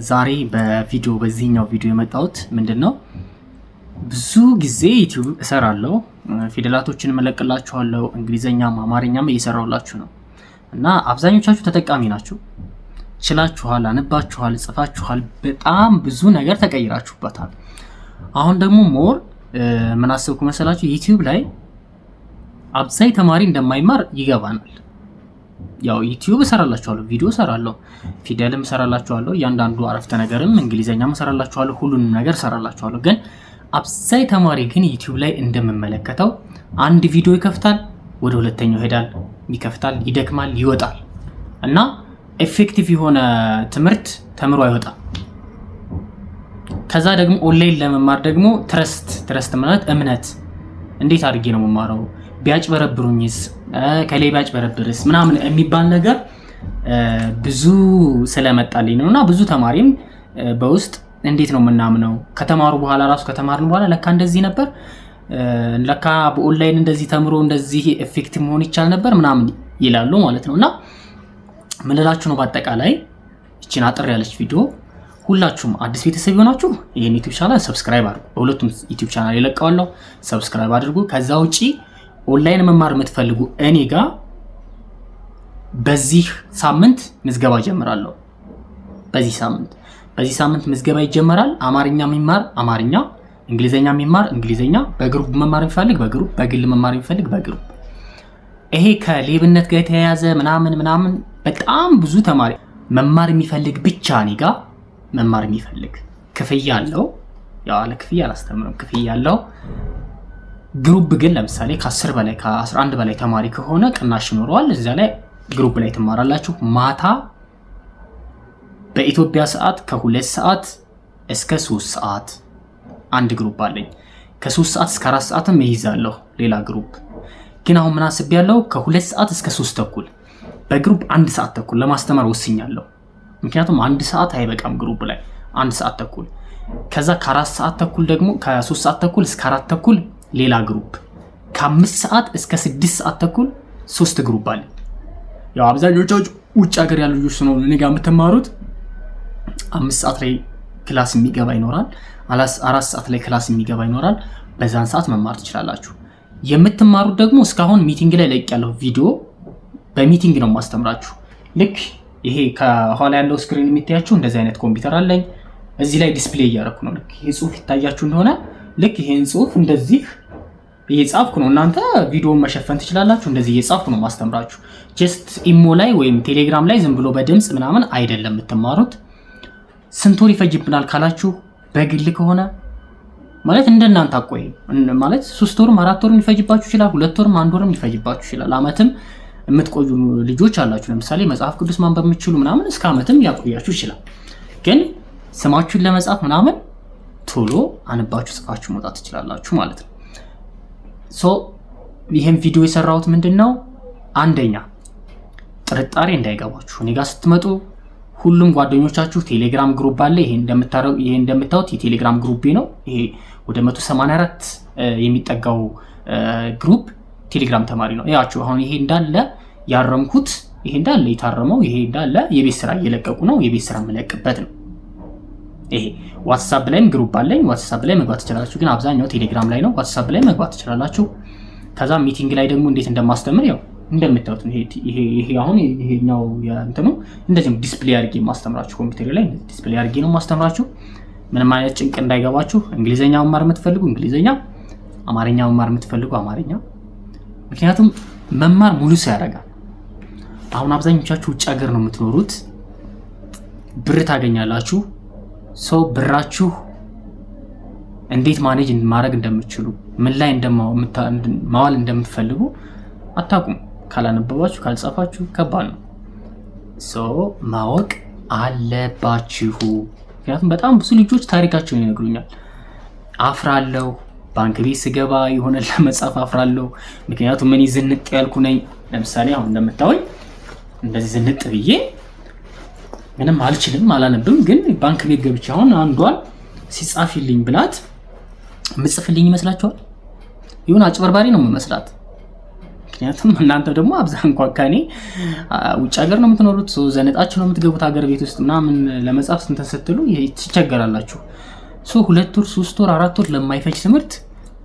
ዛሬ በዚህኛው ቪዲዮ የመጣሁት ምንድነው ብዙ ጊዜ ዩቲዩብ እሰራለሁ ፊደላቶችን መለቅላችኋለሁ እንግሊዘኛም አማርኛም እየሰራሁላችሁ ነው እና አብዛኞቻችሁ ተጠቃሚ ናችሁ ችላችኋል አንባችኋል ጽፋችኋል በጣም ብዙ ነገር ተቀይራችሁበታል አሁን ደግሞ ሞር ምን አሰብኩ መሰላችሁ ዩቲዩብ ላይ አብዛይ ተማሪ እንደማይማር ይገባናል ያው ዩቲዩብ እሰራላችኋለሁ ቪዲዮ እሰራለሁ ፊደልም እሰራላችኋለሁ ያንዳንዱ አረፍተ ነገርም እንግሊዘኛም እሰራላችኋለሁ ሁሉንም ነገር እሰራላችኋለሁ ግን አብዛይ ተማሪ ግን ዩቲዩብ ላይ እንደምመለከተው አንድ ቪዲዮ ይከፍታል ወደ ሁለተኛው ሄዳል ይከፍታል ይደክማል ይወጣል እና ኤፌክቲቭ የሆነ ትምህርት ተምሮ አይወጣም ከዛ ደግሞ ኦንላይን ለመማር ደግሞ ትረስት ማለት እምነት እንዴት አድርጌ ነው መማረው ቢያጭበረብሩኝስ ከሌ ቢያጭበረብርስ ምናምን የሚባል ነገር ብዙ ስለመጣልኝ ነውና ብዙ ተማሪም በውስጥ እንዴት ነው ምናምነው ከተማሩ በኋላ ራሱ ከተማርን በኋላ ለካ እንደዚህ ነበር ለካ በኦንላይን እንደዚህ ተምሮ እንደዚህ ኤፌክቲቭ መሆን ይቻል ነበር ምናምን ይላሉ ማለት ነውና ምን ልላችሁ ነው በአጠቃላይ እቺን አጥር ያለች ቪዲዮ ሁላችሁም አዲስ ቤተሰብ ሆናችሁ ይሄን ዩቲዩብ ቻናል ሰብስክራይብ አድርጉ በሁለቱም ዩቲዩብ ቻናል ይለቀዋለሁ ሰብስክራይብ አድርጉ ከዛ ውጪ ኦንላይን መማር የምትፈልጉ እኔ ጋር በዚህ ሳምንት ምዝገባ ጀምራለሁ በዚህ ሳምንት ምዝገባ ይጀምራል አማርኛ የሚማር አማርኛ እንግሊዘኛ የሚማር እንግሊዘኛ በግሩፕ መማር የሚፈልግ በግሩፕ በግል መማር የሚፈልግ በግሩፕ ይሄ ከሌብነት ጋር የተያያዘ ምናምን በጣም ብዙ ተማሪ መማር የሚፈልግ ብቻ እኔ ጋር መማር የሚፈልግ ክፍያ አለው ያው አለ ክፍያ አላስተምርም ክፍያ አለው ግሩፕ ግን ለምሳሌ ከ10 በላይ ከ11 በላይ ተማሪ ከሆነ ቅናሽ ይኖረዋል እዛ ላይ ግሩፕ ላይ ትማራላችሁ ማታ በኢትዮጵያ ሰዓት ከ2 ሰዓት እስከ 3 ሰዓት አንድ ግሩፕ አለኝ ከ3 ሰዓት እስከ 4 ሰዓትም ይይዛለሁ ሌላ ግሩፕ ግን አሁን ምን አስቤያለሁ ከ2 ሰዓት እስከ 3 ተኩል በግሩፕ 1 ሰዓት ተኩል ለማስተማር ወስኛለሁ ምክንያቱም 1 ሰዓት አይበቃም ግሩፕ ላይ 1 ሰዓት ተኩል ከዛ ከ4 ሰዓት ተኩል ደግሞ ከ3 ሰዓት ተኩል እስከ 4 ተኩል ሌላ ግሩፕ ከ5 ሰዓት እስከ 6 ሰዓት ተኩል 3 ግሩፕ አለ ያው አብዛኞቻችሁ ውጭ ሀገር ያሉ ልጆች ነው እኔ ጋር የምትማሩት 5 ሰዓት ላይ ክላስ የሚገባ ይኖራል 4 ሰዓት ላይ ክላስ የሚገባ ይኖራል በዛን ሰዓት መማር ትችላላችሁ የምትማሩት ደግሞ እስካሁን ሚቲንግ ላይ ለቅ ያለው ቪዲዮ በሚቲንግ ነው ማስተምራችሁ ልክ ይሄ ከኋላ ያለው ስክሪን የሚታያችሁ እንደዚህ አይነት ኮምፒውተር አለኝ እዚህ ላይ ዲስፕሌይ ያደረኩ ነው ልክ ይሄ ጽሁፍ ይታያችሁ እንደሆነ ልክ ይሄን ጽሁፍ እንደዚህ እየጻፍኩ ነው እናንተ ቪዲዮውን መሸፈን ትችላላችሁ እንደዚህ እየጻፍኩ ነው ማስተምራችሁ ጀስት ኢሞ ላይ ወይም ቴሌግራም ላይ ዝም ብሎ በድምጽ ምናምን አይደለም የምትማሩት ስንት ወር ይፈጅብናል ካላችሁ በግል ከሆነ ማለት እንደናንተ አቆይ ማለት 3 ወርም 4 ወርም ይፈጅባችሁ ይችላል 2 ወርም 1 ወርም ይፈጅባችሁ ይችላል አመትም የምትቆዩ ልጆች አላችሁ ለምሳሌ መጽሐፍ ቅዱስ ማንበብ የምትችሉ ምናምን እስከ አመትም ያቆያችሁ ይችላል ግን ስማችሁን ለመጻፍ ምናምን ቶሎ አንባችሁ ጽፋችሁ መውጣት ትችላላችሁ ማለት ነው ሶ ይሄን ቪዲዮ የሰራሁት ምንድነው አንደኛ ጥርጣሬ እንዳይገባችሁ እኔ ጋር ስትመጡ ሁሉም ጓደኞቻችሁ ቴሌግራም ግሩፕ አለ ይሄ እንደምታዩት የቴሌግራም ግሩፕ ነው ይሄ ወደ 184 የሚጠጋው ግሩፕ ቴሌግራም ተማሪ ነው ያችሁ አሁን ይሄ እንዳለ ያረምኩት ይሄ እንዳለ የታረመው ይሄ እንዳለ የቤት ስራ እየለቀቁ ነው የቤት ስራ መለቀቅበት ነው ይሄ ዋትስአፕ ላይም ግሩፕ አለኝ ዋትስአፕ ላይ መግባት ትችላላችሁ ግን አብዛኛው ቴሌግራም ላይ ነው ዋትስአፕ ላይ መግባት ትችላላችሁ ከዛ ሚቲንግ ላይ ደግሞ እንዴት እንደማስተምር ያው እንደምታዩት ይሄ አሁን ይሄኛው እንትኑ እንደዚህ ዲስፕሌይ አድርጌ ማስተምራችሁ ኮምፒውተር ላይ ዲስፕሌይ አድርጌ ነው ማስተምራችሁ ምንም አይነት ጭንቅ እንዳይገባችሁ እንግሊዘኛ መማር የምትፈልጉ እንግሊዘኛ አማርኛ መማር የምትፈልጉ አማርኛ ምክንያቱም መማር ሙሉ ሰው ያደርጋል አሁን አብዛኞቻችሁ ውጭ ሀገር ነው የምትኖሩት ብር ታገኛላችሁ ሰው ብራችሁ እንዴት ማኔጅ ማድረግ እንደምትችሉ ምን ላይ ማዋል እንደምትፈልጉ አታውቁም ካላነበባችሁ ካልጻፋችሁ ከባድ ነው ሰው ማወቅ አለባችሁ ምክንያቱም በጣም ብዙ ልጆች ታሪካቸውን ይነግሩኛል አፍራለሁ ባንክ ቤት ስገባ የሆነ ለመጻፍ አፍራለሁ ምክንያቱም ምን ይዝንጥ ያልኩ ነኝ ለምሳሌ አሁን እንደምታዩኝ እንደዚህ ዝንጥ ብዬ ምንም አልችልም አላነብም ግን ባንክ ቤት ገብቼ አሁን አንዷን ሲጻፍልኝ ብላት ምጽፍልኝ ይመስላችኋል ይሁን አጭበርባሪ ነው የምመስላት ምክንያቱም እናንተ ደግሞ አብዛኛው እንኳን ከኔ ውጭ ሀገር ነው የምትኖሩት፣ ዘነጣችሁ ነው የምትገቡት ሀገር ቤት ውስጥ ምናምን ለመጻፍ እንትን ስትሉ ትቸገራላችሁ። 2 ወር 3 ወር 4 ወር ለማይፈጅ ትምህርት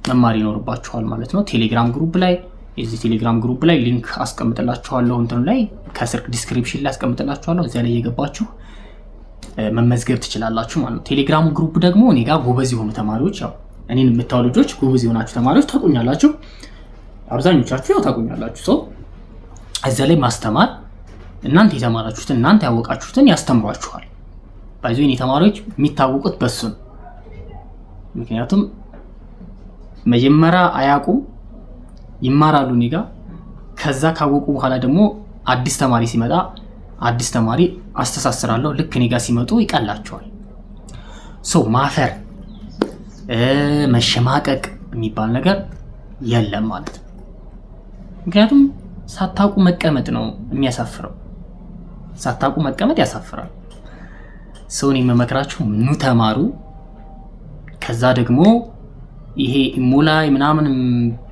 መማር ይኖርባችኋል ማለት ነው። ቴሌግራም ግሩፕ ላይ እዚህ ቴሌግራም ግሩፕ ላይ ሊንክ አስቀምጥላችኋለሁ፣ እንትን ላይ ከስር ዲስክሪፕሽን ላይ አስቀምጥላችኋለሁ። እዚያ ላይ እየገባችሁ መመዝገብ ትችላላችሁ ማለት ነው። ቴሌግራሙ ግሩፕ ደግሞ እኔ ጋር ጎበዝ የሆኑ ተማሪዎች፣ ያው እኔን የምታዩ ልጆች ጎበዝ የሆናችሁ ተማሪዎች ታቁኛላችሁ፣ አብዛኞቻችሁ ያው ታቁኛላችሁ። እዚያ ላይ ማስተማር እናንተ የተማራችሁትን እናንተ ያወቃችሁትን ያስተምሯችኋል። ባይዞ እኔ ተማሪዎች የሚታወቁት በሱ ነው። ምክንያቱም መጀመሪያ አያውቁም ይማራሉ እኔ ጋር። ከዛ ካወቁ በኋላ ደግሞ አዲስ ተማሪ ሲመጣ አዲስ ተማሪ አስተሳስራለሁ። ልክ እኔ ጋር ሲመጡ ይቀላቸዋል። ማፈር መሸማቀቅ የሚባል ነገር የለም ማለት ነው። ምክንያቱም ሳታውቁ መቀመጥ ነው የሚያሳፍረው። ሳታውቁ መቀመጥ ያሳፍራል። እኔ የምመክራችሁ ኑ ተማሩ። ከዛ ደግሞ ይሄ ኢሞ ላይ ምናምን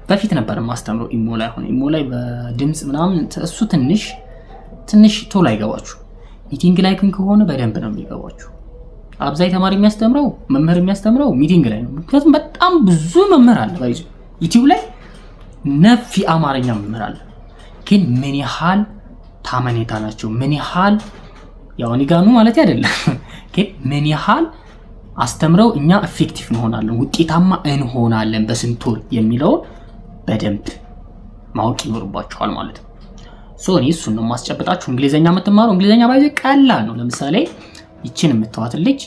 በፊት ነበር ማስተምረው ኢሞ ላይ ሆነ ኢሞ ላይ በድምጽ ምናምን እሱ ትንሽ ቶሎ አይገባችሁ። ሚቲንግ ላይ ግን ከሆነ በደንብ ነው የሚገባችሁ። አብዛኛው ተማሪ የሚያስተምረው መምህር የሚያስተምረው ሚቲንግ ላይ ነው። ምክንያቱም በጣም ብዙ መምህር አለ ባይዙ ዩቲዩብ ላይ ነፍ አማርኛ መምህር አለ። ግን ምን ያህል ታመኔታ ናቸው፣ ምን ያህል ያው ንጋኑ ማለት አይደለም፣ ግን ምን ያህል አስተምረው እኛ ኢፌክቲቭ እንሆናለን ውጤታማ እንሆናለን በስንት ወር የሚለው በደንብ ማወቅ ይኖርባችኋል ማለት ነው። እኔ እሱን ነው ማስጨበጣችሁ። እንግሊዘኛ የምትማሩ እንግሊዘኛ ባይዘ ቀላል ነው። ለምሳሌ ይችን የምትዋት ልጅ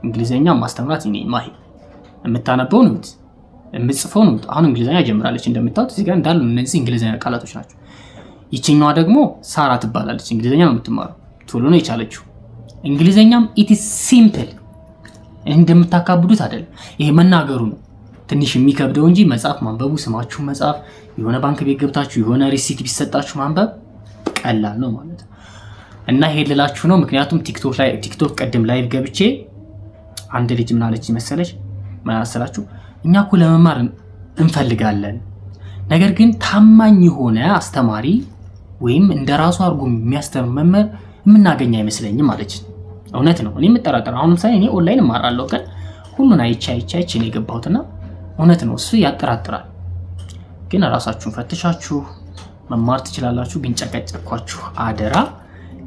እንግሊዘኛ ማስተምራት እኔ ማሂ የምታነበው ነው የምጽፈው ነው። አሁን እንግሊዘኛ ጀምራለች እንደምታዩት እዚህ ጋር እንዳሉ እነዚህ እንግሊዘኛ ቃላቶች ናቸው። ይችኛዋ ደግሞ ሳራ ትባላለች። እንግሊዘኛ ነው የምትማረው፣ ቶሎ ነው የቻለችው። እንግሊዘኛም ኢት ኢዝ ሲምፕል እንደምታካብዱት አይደለም። ይሄ መናገሩ ነው ትንሽ የሚከብደው እንጂ መጻፍ ማንበቡ፣ ስማችሁ መጻፍ፣ የሆነ ባንክ ቤት ገብታችሁ የሆነ ሪሲት ቢሰጣችሁ ማንበብ ቀላል ነው ማለት ነው። እና ይሄ ልላችሁ ነው። ምክንያቱም ቲክቶክ ቀደም ላይቭ ገብቼ አንድ ልጅ ምን አለች መሰለች ማያሰላችሁ እኛ እኮ ለመማር እንፈልጋለን፣ ነገር ግን ታማኝ የሆነ አስተማሪ ወይም እንደራሱ አድርጎ የሚያስተምር መምህር የምናገኝ አይመስለኝም አለች። እውነት ነው። እኔ የምጠራጠረው አሁን ሳይ እኔ ኦንላይን እማራለሁ ግን ሁሉን አይቻ ነው የገባሁትና እውነት ነው እሱ ያጠራጥራል። ግን ራሳችሁን ፈትሻችሁ መማር ትችላላችሁ። ግን ጨቀጨኳችሁ አደራ።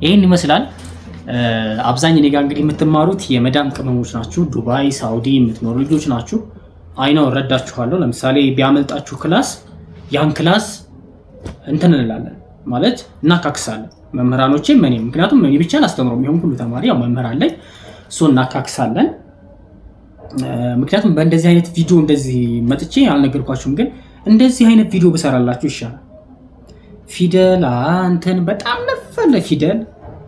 ይሄን ይመስላል። አብዛኛው ኔጋ እንግዲህ የምትማሩት የመዳም ቅመሞች ናችሁ፣ ዱባይ ሳውዲ የምትኖሩ ልጆች ናችሁ። አይነው ረዳችኋለሁ። ለምሳሌ ቢያመልጣችሁ ክላስ ያን ክላስ እንትን እንላለን ማለት እናካክሳለን መምህራኖቼ ምን ምክንያቱም እኔ ብቻ አላስተምረውም ይሁን ሁሉ ተማሪ ያው መምህር አለኝ እናካክሳለን። ምክንያቱም በእንደዚህ አይነት ቪዲዮ እንደዚህ መጥቼ አልነገርኳችሁም፣ ግን እንደዚህ አይነት ቪዲዮ በሰራላችሁ ይሻላል። ፊደል አንተን በጣም ነፈለ ፊደል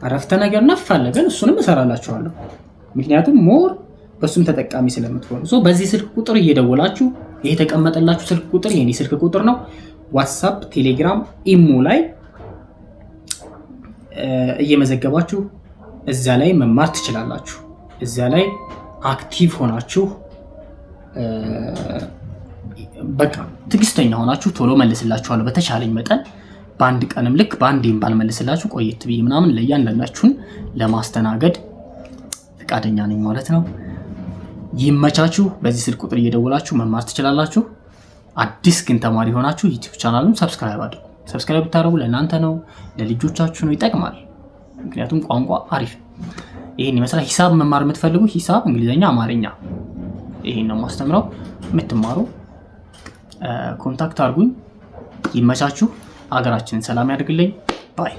አረፍተ ነገር ነፈለ፣ ግን እሱንም እሰራላችኋለሁ። ምክንያቱም ሞር በሱም ተጠቃሚ ስለምትሆኑ በዚህ ስልክ ቁጥር እየደወላችሁ ይሄ ተቀመጠላችሁ ስልክ ቁጥር የኔ ስልክ ቁጥር ነው። ዋትስአፕ፣ ቴሌግራም፣ ኢሞ ላይ እየመዘገባችሁ እዛ ላይ መማር ትችላላችሁ። እዛ ላይ አክቲቭ ሆናችሁ በቃ ትግስተኛ ሆናችሁ ቶሎ መልስላችኋለሁ በተቻለኝ መጠን። በአንድ ቀንም ልክ በአንዴም ባልመልስላችሁ ቆየት ብዬ ምናምን ለእያንዳንዳችሁን ለማስተናገድ ፈቃደኛ ነኝ ማለት ነው። ይመቻችሁ። በዚህ ስልክ ቁጥር እየደወላችሁ መማር ትችላላችሁ። አዲስ ግን ተማሪ ሆናችሁ ዩቲዩብ ቻናሉን ሰብስክራይብ አድርጉ። ሰብስክራይብ ብታደርጉ ለእናንተ ነው ለልጆቻችሁ ነው ይጠቅማል። ምክንያቱም ቋንቋ አሪፍ ይሄን ይመስላል። ሂሳብ መማር የምትፈልጉ ሂሳብ፣ እንግሊዘኛ፣ አማርኛ ይሄን ነው ማስተምረው። የምትማሩ ኮንታክት አድርጉኝ። ይመቻችሁ። አገራችንን ሰላም ያድርግልኝ። ባይ